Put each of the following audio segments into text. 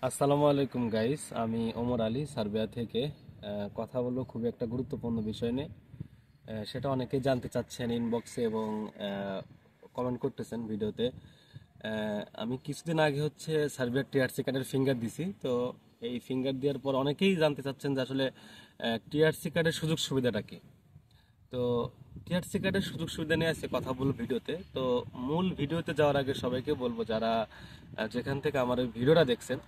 আসসালামু আলাইকুম গাইস, আমি ওমর আলী সার্বিয়া থেকে কথা বলবো খুব একটা গুরুত্বপূর্ণ বিষয় নিয়ে। সেটা অনেকেই জানতে চাচ্ছেন ইনবক্সে এবং কমেন্ট করতেছেন ভিডিওতে। আমি কিছুদিন আগে হচ্ছে সার্বিয়ার টিআরসি কার্ডের ফিঙ্গার দিছি। তো এই ফিঙ্গার দেওয়ার পর অনেকেই জানতে চাচ্ছেন যে আসলে টিআরসি কার্ডের সুযোগ সুবিধাটা কি। তো টিআরসি কার্ডের সুযোগ সুবিধা নিয়ে আজকে কথা বলবো ভিডিওতে। তো মূল ভিডিওতে যাওয়ার আগে সবাইকে বলবো, যারা যেখান থেকে আমার এই ভিডিওটা দেখছেন,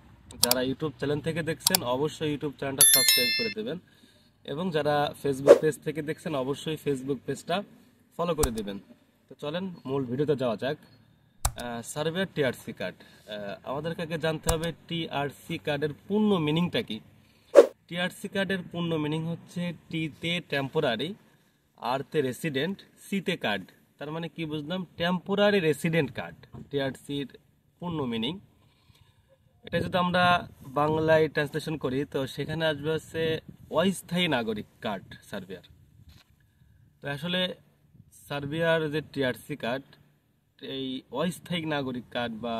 যারা ইউটিউব চ্যানেল থেকে দেখছেন অবশ্যই ইউটিউব চ্যানেলটা সাবস্ক্রাইব করে দেবেন, এবং যারা ফেসবুক পেজ থেকে দেখছেন অবশ্যই ফেসবুক পেজটা ফলো করে দেবেন। তো চলেন মূল ভিডিওতে যাওয়া যাক। সার্ভেয়ার টিআরসি কার্ড, আমাদেরকে আগে জানতে হবে টিআরসি কার্ডের পূর্ণ মিনিংটা কি। টিআরসি কার্ডের পূর্ণ মিনিং হচ্ছে টি তে টেম্পোরারি, আর তে রেসিডেন্ট, সি তে কার্ড। তার মানে কি বুঝলাম? টেম্পোরারি রেসিডেন্ট কার্ড টিআরসির পূর্ণ মিনিং। এটা যদি আমরা বাংলায় ট্রান্সলেশন করি তো সেখানে আসবে হচ্ছে অস্থায়ী নাগরিক কার্ড সার্বিয়ার। তো আসলে সার্বিয়ার যে টিআরসি কার্ড, এই অস্থায়ী নাগরিক কার্ড বা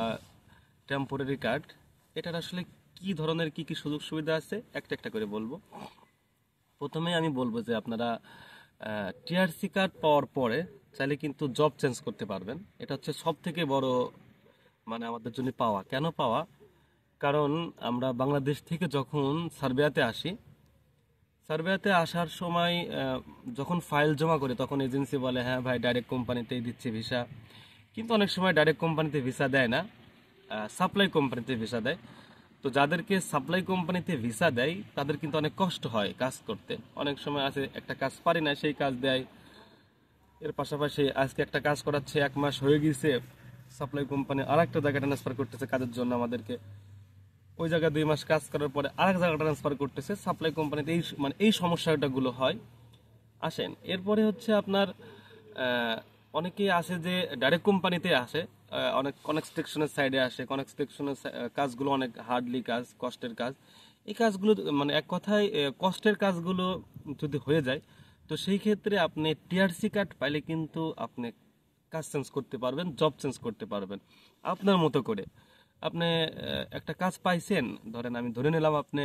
টেম্পোরারি কার্ড, এটার আসলে কি ধরনের কি কি সুযোগ সুবিধা আছে একটা একটা করে বলবো। প্রথমে আমি বলবো যে আপনারা টিআরসি কার্ড পাওয়ার পরে চাইলে কিন্তু জব চেঞ্জ করতে পারবেন। এটা হচ্ছে সব থেকে বড়, মানে আমাদের জন্য পাওয়া। কেন পাওয়া? কারণ আমরা বাংলাদেশ থেকে যখন সার্বিয়াতে আসি, সার্বিয়াতে আসার সময় যখন ফাইল জমা করি তখন এজেন্সি বলে হ্যাঁ ভাই ডাইরেক্ট কোম্পানিতেই দিচ্ছে ভিসা। কিন্তু অনেক সময় ডাইরেক্ট কোম্পানিতে ভিসা দেয় না, সাপ্লাই কোম্পানিতে ভিসা দেয়। তো যাদেরকে সাপ্লাই কোম্পানিতে ভিসা দেয় তাদের কিন্তু অনেক কষ্ট হয় কাজ করতে। অনেক সময় আছে একটা কাজ পারি না, সেই কাজ দেয়। এর পাশাপাশি আজকে একটা কাজ করাচ্ছে, 1 মাস হয়ে গিয়েছে, সাপ্লাই কোম্পানি আর একটা জায়গায় ট্রান্সফার করতেছে কাজের জন্য আমাদেরকে। ওই জায়গায় 2 মাস কাজ করার পরে আরেক জায়গায় ট্রান্সফার করতেছে সাপ্লাই কোম্পানিতে। মানে এই সমস্যাটাগুলো হয়। আসেন, এরপরে হচ্ছে আপনার অনেকেই আসে যে ডাইরেক্ট কোম্পানিতে আসে, অনেক কনস্ট্রাকশনের সাইডে আসে। কনস্ট্রাকশনের কাজগুলো অনেক হার্ডলি কাজ, কষ্টের কাজ। এই কাজগুলো মানে এক কথায় কষ্টের কাজগুলো যদি হয়ে যায়, তো সেই ক্ষেত্রে আপনি টিআরসি কার্ড পাইলে কিন্তু আপনি কাজ চেঞ্জ করতে পারবেন, জব চেঞ্জ করতে পারবেন আপনার মতো করে। আপনি একটা কাজ পাইছেন, ধরেন আমি ধরে নিলাম আপনি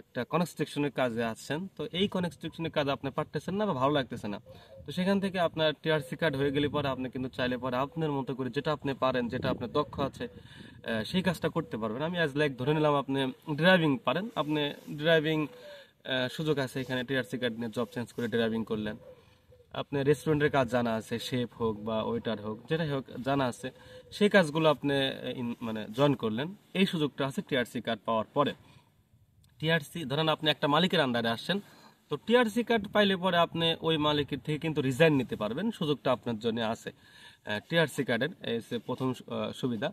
একটা কনস্ট্রাকশনের কাজে আছেন। তো এই কনস্ট্রাকশনের কাজ আপনি পারতেছেন না বা ভালো লাগতেছে না, তো সেখান থেকে আপনার টিআরসি কার্ড হয়ে গেলে পরে আপনি কিন্তু চাইলে পরে আপনার মতো করে যেটা আপনি পারেন, যেটা আপনার দক্ষ আছে, সেই কাজটা করতে পারবেন। আমি আজ লাইক ধরে নিলাম আপনি ড্রাইভিং পারেন, আপনি ড্রাইভিং সুযোগ আছে এখানে, টিআরসি কার্ড নিয়ে জব চেঞ্জ করে ড্রাইভিং করলেন। আপনার রেস্টুরেন্টের কাজ জানা আছে, শেফ হোক বা ওয়েটার হোক, যেটাই হোক জানা আছে, সেই কাজগুলো আপনি মানে জয়েন করলেন। এই সুযোগটা আছে টিআরসি কার্ড পাওয়ার পরে। টিআরসি ধরেন আপনি একটা মালিকের আন্ডারে আসছেন, তো টিআরসি কার্ড পাইলে পরে আপনি ওই মালিকের থেকে কিন্তু রিজাইন নিতে পারবেন, সুযোগটা আপনার জন্য আছে টিআরসি কার্ডের। এই হচ্ছে প্রথম সুবিধা।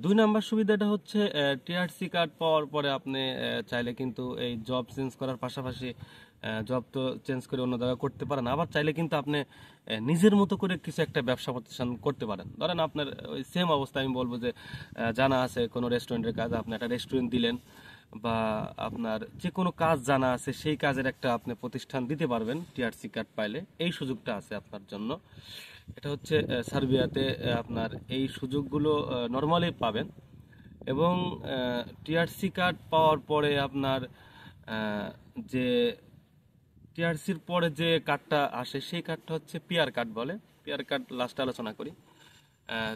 2 নম্বর সুবিধাটা হচ্ছে টিআরসি কার্ড পাওয়ার পরে আপনি চাইলে কিন্তু এই জব চেঞ্জ করার পাশাপাশি জব তো চেঞ্জ করে অন্য জায়গায় করতে পারেন, আবার চাইলে কিন্তু আপনি নিজের মতো করে কিছু একটা ব্যবসা প্রতিষ্ঠান করতে পারেন। ধরেন আপনার ওই সেম অবস্থা, আমি বলবো যে জানা আছে কোনো রেস্টুরেন্টের কাজ, আপনি একটা রেস্টুরেন্ট দিলেন, বা আপনার যে কোনো কাজ জানা আছে সেই কাজের একটা আপনি প্রতিষ্ঠান দিতে পারবেন টিআরসি কার্ড পাইলে। এই সুযোগটা আছে আপনার জন্য। এটা হচ্ছে সার্বিয়াতে আপনার এই সুযোগগুলো নর্মালি পাবেন। এবং টিআরসি কার্ড পাওয়ার পরে আপনার যে টিআরসির পরে যে কার্ডটা আসে সেই কার্ডটা হচ্ছে পিআর কার্ড বলে। পিআর কার্ড লাস্টে আলোচনা করি।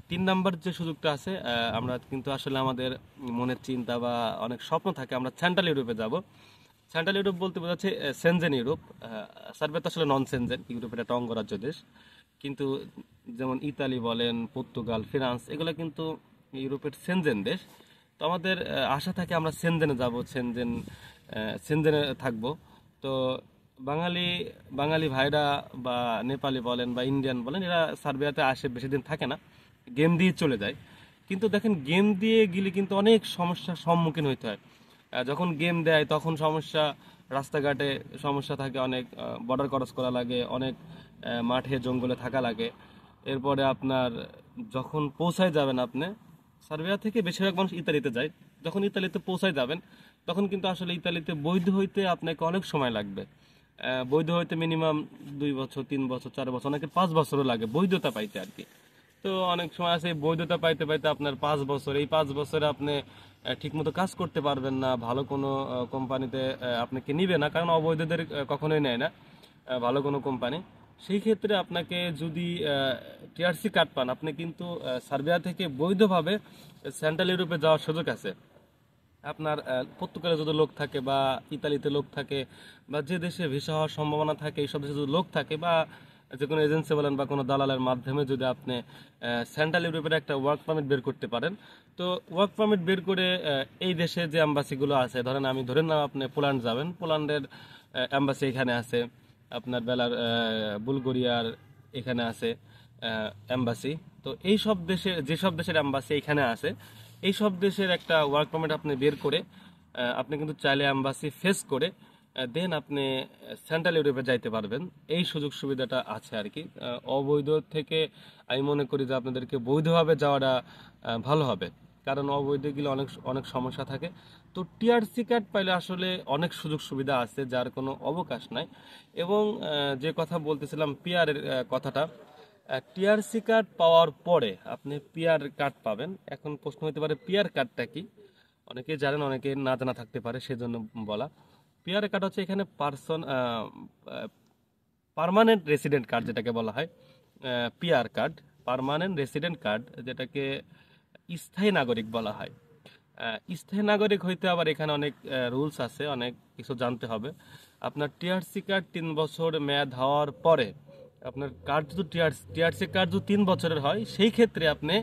3 নাম্বার যে সুযোগটা আছে, আমরা কিন্তু আসলে আমাদের মনের চিন্তা বা অনেক স্বপ্ন থাকে আমরা সেন্ট্রাল ইউরোপে যাব। সেন্ট্রাল ইউরোপ বলতে বোঝাচ্ছে সেনজেন ইউরোপ। সার্বিয়া তো আসলে নন সেনজেন ইউরোপের একটা অঙ্গরাজ্য দেশ। কিন্তু যেমন ইতালি বলেন, পর্তুগাল, ফ্রান্স, এগুলো কিন্তু ইউরোপের সেনজেন দেশ। তো আমাদের আশা থাকে আমরা সেনজেনে যাব, সেনজেনে থাকবো। তো বাঙালি বাঙালি ভাইরা বা নেপালি বলেন বা ইন্ডিয়ান বলেন, এরা সার্বিয়াতে আসে, বেশি দিন থাকে না, গেম দিয়ে চলে যায়। কিন্তু দেখেন গেম দিয়ে গেলে কিন্তু অনেক সমস্যার সম্মুখীন হইতে হয়। যখন গেম দেয় তখন সমস্যা, রাস্তাঘাটে সমস্যা থাকে অনেক, বর্ডার ক্রস করা লাগে অনেক, মাঠে জঙ্গলে থাকা লাগে। এরপরে আপনার যখন পৌঁছায় যাবেন আপনি, সার্বিয়া থেকে বেশিরভাগ মানুষ ইতালিতে যায়। যখন ইতালিতে পৌঁছায় যাবেন তখন কিন্তু আসলে ইতালিতে বৈধ হইতে আপনাকে অনেক সময় লাগবে। বৈধ হইতে মিনিমাম 2 বছর, 3 বছর, 4 বছর, অনেকে 5 বছরও লাগে বৈধতা পাইতে আর কি। তো অনেক সময় আছে বৈধতা পাইতে পাইতে আপনার 5 বছর, এই 5 বছরে আপনি ঠিকমতো কাজ করতে পারবেন না, ভালো কোনো কোম্পানিতে আপনাকে নিবে না, কারণ অবৈধদের কখনোই নেয় না ভালো কোনো কোম্পানি। সেই ক্ষেত্রে আপনাকে যদি টিআরসি কার্ড পান, আপনি কিন্তু সার্বিয়া থেকে বৈধভাবে সেন্ট্রাল ইউরোপে যাওয়ার সুযোগ আছে। আপনার পর্তুগালে যদি লোক থাকে বা ইতালিতে লোক থাকে বা যে দেশে ভিসা হওয়ার সম্ভাবনা থাকে, এইসব দেশে যদি লোক থাকে বা যে কোনো এজেন্সি বলেন বা কোনো দালালের মাধ্যমে যদি আপনি সেন্ট্রাল ইউরোপের একটা ওয়ার্ক পারমিট বের করতে পারেন, তো ওয়ার্ক পারমিট বের করে এই দেশে যে অ্যাম্বাসিগুলো আছে, ধরেন আমি ধরে নাও আপনি পোল্যান্ড যাবেন, পোল্যান্ডের অ্যাম্বাসি এখানে আছে, আপনার বেলার বুলগেরিয়ার এখানে আছে অ্যাম্বাসি। তো এই সব দেশে, যেসব দেশের অ্যাম্বাসি এখানে আছে, এই সব দেশের একটা ওয়ার্ক পারমিট আপনি বের করে আপনি কিন্তু চাইলে অ্যাম্বাসি ফেস করে দেন আপনি সেন্ট্রাল ইউরোপে যাইতে পারবেন। এই সুযোগ সুবিধাটা আছে আর কি। অবৈধ থেকে আমি মনে করি যে আপনাদেরকে বৈধভাবে যাওয়াটা ভালো হবে, কারণ অবৈধ গেলে অনেক অনেক সমস্যা থাকে। তো টিআরসি কার্ড পাইলে আসলে অনেক সুযোগ সুবিধা আছে, যার কোনো অবকাশ নাই। এবং যে কথা বলতেছিলাম পিআরের কথাটা, টিআরসি কার্ড পাওয়ার পরে আপনি পিআর কার্ড পাবেন। এখন প্রশ্ন হতে পারে পিআর কার্ডটা কি, অনেকে জানেন অনেকে না জানা থাকতে পারে, সেজন্য বলা। পিআর কার্ড হচ্ছে এখানে পার্মানেন্ট রেসিডেন্ট কার্ড যেটাকে বলা হয়। PR card, permanent resident card, যেটাকে স্থায়ী নাগরিক বলা হয়। স্থায়ী নাগরিক হইতে আবার এখানে অনেক রুলস আছে, অনেক কিছু জানতে হবে। আপনার টিআরসি কার্ড 3 বছর মেয়াদ হওয়ার পরে আপনার কার্ড যদি টিআরসি কার্ড যদি 3 বছরের হয়, সেই ক্ষেত্রে আপনি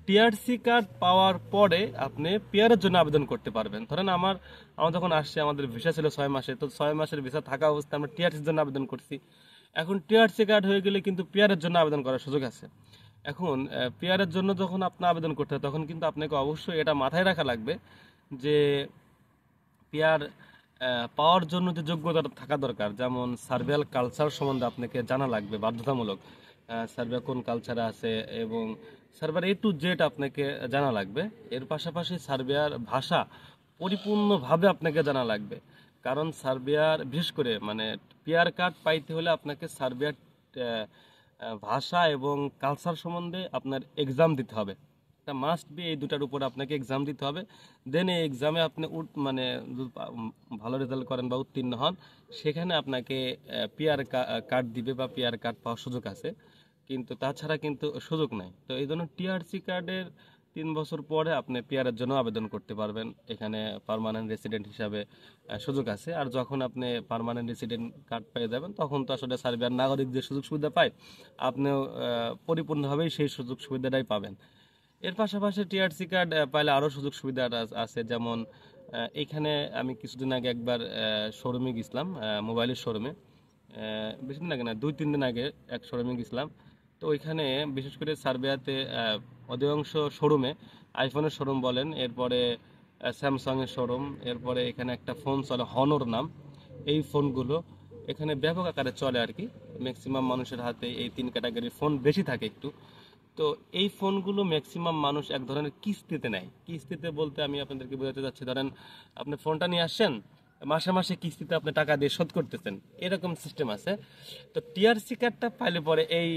টিআরসি কার্ড পাওয়ার পরে আপনি পিআরের জন্য আবেদন করতে পারবেন। ধরেন আমার যখন আসছে, আমাদের ভিসা ছিল 6 মাসে, তো 6 মাসের ভিসা থাকা অবস্থায় আমরা টিআরসির জন্য আবেদন করছি। এখন টিআরসি কার্ড হয়ে গেলে কিন্তু পিআরের জন্য আবেদন করার সুযোগ আছে। এখন পিআরের জন্য যখন আপনি আবেদন করতে হয়, তখন কিন্তু আপনাকে অবশ্যই এটা মাথায় রাখা লাগবে যে পিআর পাওয়ার জন্য যে যোগ্যতা থাকা দরকার, যেমন সার্বিয়াল কালচার সম্বন্ধে আপনাকে জানা লাগবে বাধ্যতামূলক। সার্বিয়া কোন কালচারে আছে এবং সার্বিয়ার A to Z আপনাকে জানা লাগবে। এর পাশাপাশি সার্বিয়ার ভাষা পরিপূর্ণভাবে আপনাকে জানা লাগবে, কারণ সার্বিয়ার বিশেষ করে মানে পিআর কার্ড পাইতে হলে আপনাকে সার্বিয়ার ভাষা এবং কালচার সম্বন্ধে আপনার এক্সাম দিতে হবে। এটা মাস্ট বি, এই দুটার উপর আপনাকে এক্সাম দিতে হবে। দেন এই এক্সামে আপনি মানে যদি ভালো রেজাল্ট করেন বা উত্তীর্ণ হন, সেখানে আপনাকে পিআর কার্ড দিবে বা পিআর কার্ড পাওয়ার সুযোগ আছে, কিন্তু তাছাড়া কিন্তু সুযোগ নাই। তো এই জন্য টিআরসি কার্ডের 3 বছর পরে আপনি পিআরের জন্য আবেদন করতে পারবেন, এখানে পার্মানেন্ট রেসিডেন্ট হিসাবে সুযোগ আছে। আর যখন আপনি পার্মানেন্ট রেসিডেন্ট কার্ড পেয়ে যাবেন, তখন তো আসলে সার্বিয়ার নাগরিক যে সুযোগ সুবিধা পায়, আপনিও পরিপূর্ণভাবেই সেই সুযোগ সুবিধাটাই পাবেন। এর পাশাপাশি টিআরসি কার্ড পাইলে আরও সুযোগ সুবিধা আছে, যেমন এখানে আমি কিছুদিন আগে একবার শোরুমে গেছিলাম, মোবাইলের শোরুমে। বেশি দিন আগে না, 2-3 দিন আগে এক শোরুমে গেছিলাম। তো ওইখানে বিশেষ করে সার্বিয়াতে অধিকাংশ শোরুমে আইফোনের শোরুম বলেন, এরপরে স্যামসাংয়ের শোরুম, এরপরে এখানে একটা ফোন চলে হনর নাম, এই ফোনগুলো এখানে ব্যাপক আকারে চলে আর কি। ম্যাক্সিমাম মানুষের হাতে এই 3 ক্যাটাগরির ফোন বেশি থাকে একটু। তো এই ফোনগুলো ম্যাক্সিমাম মানুষ এক ধরনের কিস্তিতে নেয়। কিস্তিতে বলতে আমি আপনাদেরকে বোঝাতে চাচ্ছি, ধরেন আপনি ফোনটা নিয়ে আসছেন, মাসে মাসে কিস্তিতে আপনি টাকা দিয়ে শোধ করতেছেন, এরকম সিস্টেম আছে। তো টিআরসি কার্ডটা পাইলে পরে এই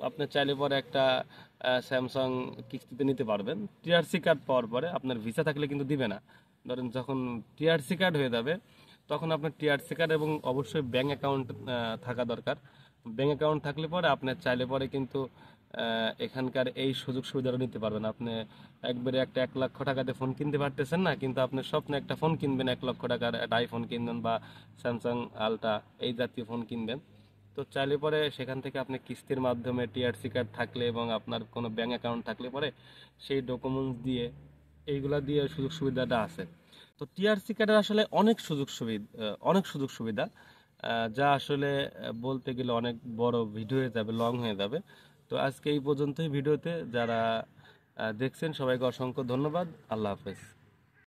আপনি চাইলে পরে একটা স্যামসাং কিস্তিতে নিতে পারবেন। টিআরসি কার্ড পাওয়ার পরে আপনার ভিসা থাকলে কিন্তু দিবে না। ধরেন যখন টিআরসি কার্ড হয়ে যাবে, তখন আপনার টিআরসি কার্ড এবং অবশ্যই ব্যাঙ্ক অ্যাকাউন্ট থাকা দরকার। ব্যাঙ্ক অ্যাকাউন্ট থাকলে পরে আপনার চাইলে পরে কিন্তু এখানকার এই সুযোগ সুবিধাটা নিতে পারবেন। আপনি একবারে একটা 1 লক্ষ টাকাতে ফোন কিনতে পারতেছেন না, কিন্তু আপনি স্বপ্নে একটা ফোন কিনবেন, 1 লক্ষ টাকার একটা আইফোন কিনবেন বা স্যামসাং আলট্রা এই জাতীয় ফোন কিনবেন। তো চাইলে পরে সেখান থেকে আপনি কিস্তির মাধ্যমে টিআরসি কার্ড থাকলে এবং আপনার কোনো ব্যাঙ্ক অ্যাকাউন্ট থাকলে পরে সেই ডকুমেন্টস দিয়ে, এইগুলা দিয়ে সুযোগ সুবিধাটা আছে। তো টিআরসি কার্ডের আসলে অনেক সুযোগ সুবিধা, যা আসলে বলতে গেলে অনেক বড় ভিডিও হয়ে যাবে, লং হয়ে যাবে। তো আজকে এই পর্যন্তই ভিডিওতে। যারা দেখছেন সবাইকে অসংখ্য ধন্যবাদ। আল্লাহ হাফেজ।